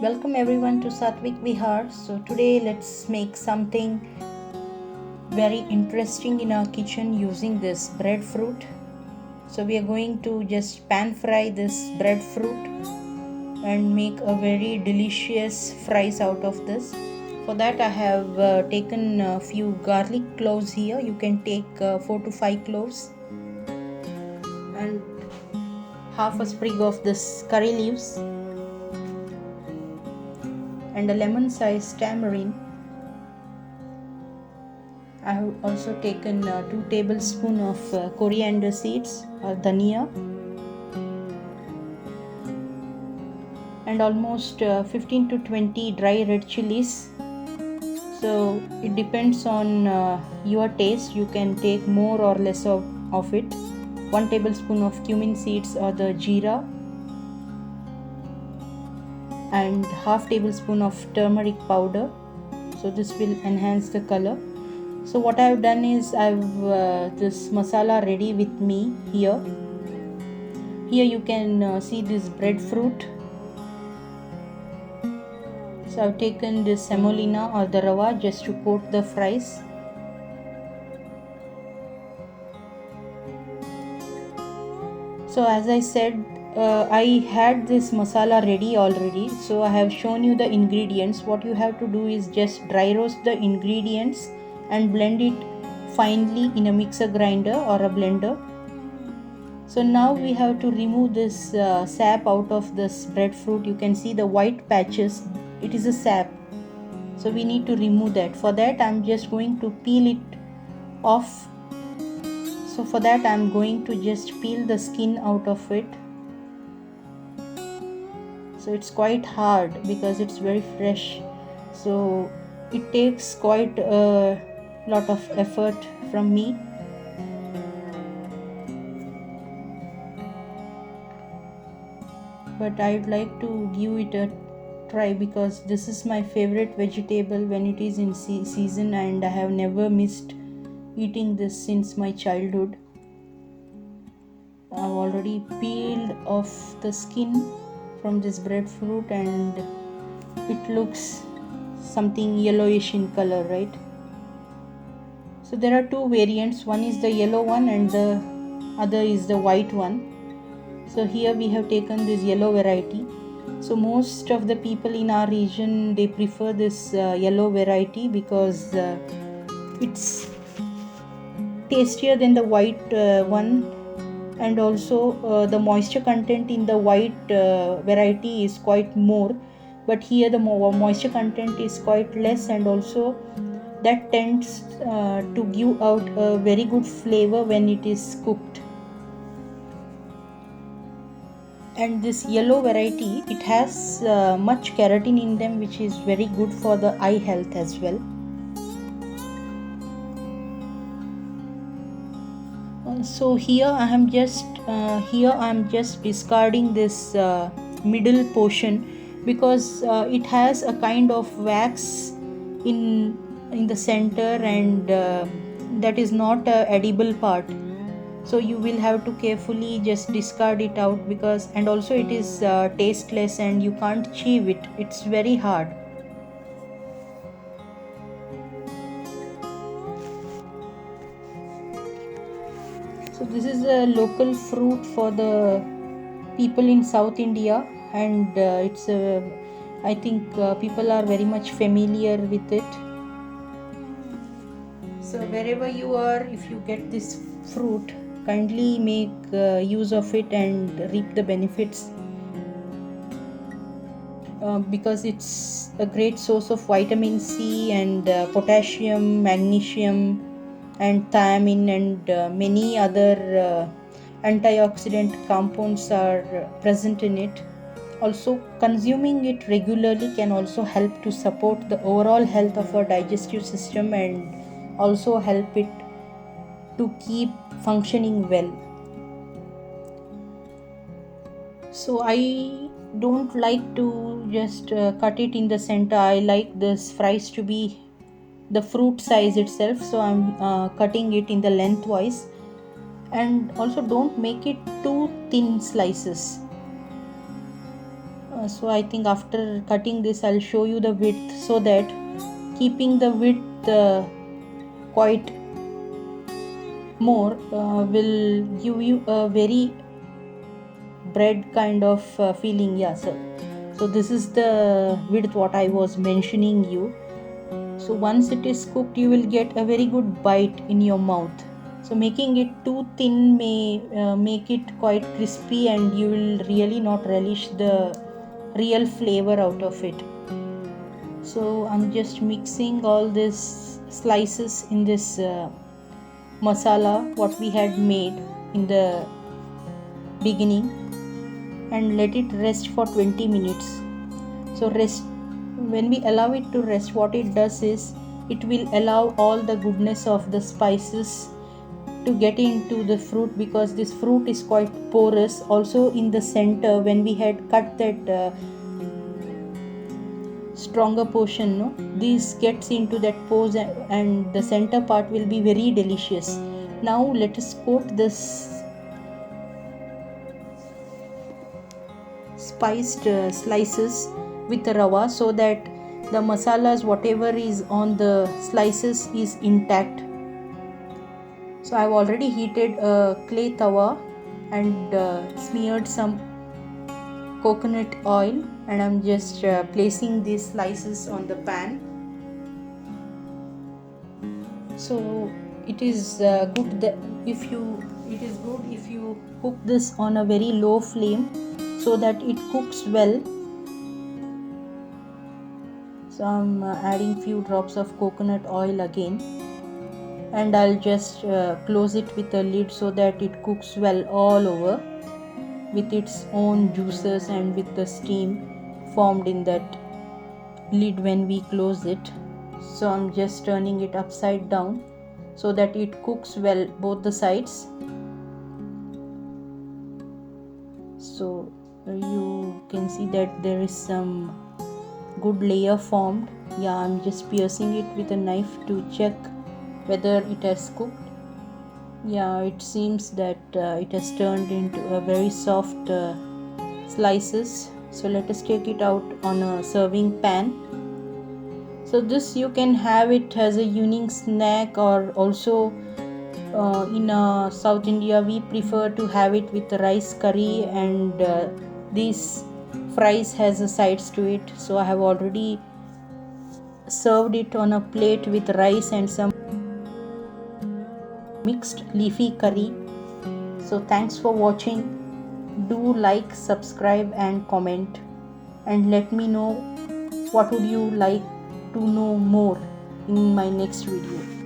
Welcome everyone to Satvik Vihar. So today let's make something very interesting in our kitchen using this breadfruit. So we are going to just pan fry this breadfruit and make a very delicious fries out of this. For that I have taken a few garlic cloves here. You can take 4 to 5 cloves and half a sprig of this curry leaves and a lemon sized tamarind. I have also taken 2 tablespoons of coriander seeds or dhania and almost 15 to 20 dry red chilies. So it depends on your taste. You can take more or less of it. 1 tablespoon of cumin seeds or the jeera and half tablespoon of turmeric powder. So this will enhance the color. So what I have done is I've this masala ready with me here. Here you can see this breadfruit. So I've taken this semolina or the rava just to coat the fries. So as I said, I had this masala ready already. So I have shown you the ingredients. What you have to do is just dry roast the ingredients and blend it finely in a mixer grinder or a blender. So now we have to remove this sap out of this breadfruit. You can see the white patches. It is a sap. So we need to remove that. For that I'm just going to peel it off. So for that I'm going to just peel the skin out of it. So it's quite hard because it's very fresh. So it takes quite a lot of effort from me. But I'd like to give it a try because this is my favorite vegetable when it is in season, and I have never missed eating this since my childhood. I've already peeled off the skin from this breadfruit and it looks something yellowish in color, right? So there are two variants. One is the yellow one and the other is the white one. So here we have taken this yellow variety. So most of the people in our region, they prefer this yellow variety because it's tastier than the white one, and also the moisture content in the white variety is quite more, but here the moisture content is quite less, and also that tends to give out a very good flavor when it is cooked. And this yellow variety, it has much keratin in them, which is very good for the eye health as well. So here I am just discarding this middle portion because it has a kind of wax in the center, and that is not a edible part. So you will have to carefully just discard it out because, and also it is tasteless and you can't chew it. It's very hard. So this is a local fruit for the people in South India, and I think people are very much familiar with it. So wherever you are, if you get this fruit, kindly make use of it and reap the benefits because it's a great source of vitamin C and potassium, magnesium and thiamine, and many other antioxidant compounds are present in it. Also, consuming it regularly can also help to support the overall health of our digestive system and also help it to keep functioning well. So I don't like to just cut it in the center. I like this fries to be the fruit size itself, so I'm cutting it in the lengthwise, and also don't make it too thin slices. So I think after cutting this I'll show you the width, so that keeping the width quite more will give you a very bread kind of feeling. Yeah, so this is the width what I was mentioning you. So once it is cooked, you will get a very good bite in your mouth. So making it too thin may make it quite crispy, and you will really not relish the real flavor out of it. So I'm just mixing all these slices in this masala what we had made in the beginning, and let it rest for 20 minutes. So when we allow it to rest, what it does is it will allow all the goodness of the spices to get into the fruit, because this fruit is quite porous. Also in the center, when we had cut that stronger portion, no, this gets into that pores, and the center part will be very delicious. Now let us coat this spiced slices with rava, so that the masalas whatever is on the slices is intact. So I've already heated a clay tawa and smeared some coconut oil, and I'm just placing these slices on the pan. So it is good that if you cook this on a very low flame, so that it cooks well. So I'm adding few drops of coconut oil again, and I'll just close it with a lid, so that it cooks well all over with its own juices and with the steam formed in that lid when we close it. So I'm just turning it upside down, so that it cooks well both the sides. So you can see that there is some good layer formed. Yeah, I'm just piercing it with a knife to check whether it has cooked. Yeah, it seems that it has turned into a very soft slices. So let us take it out on a serving pan. So this you can have it as a evening snack, or also in South India we prefer to have it with rice curry, and these fries has a sides to it. So I have already served it on a plate with rice and some mixed leafy curry. So thanks for watching. Do like, subscribe and comment, and let me know what would you like to know more in my next video.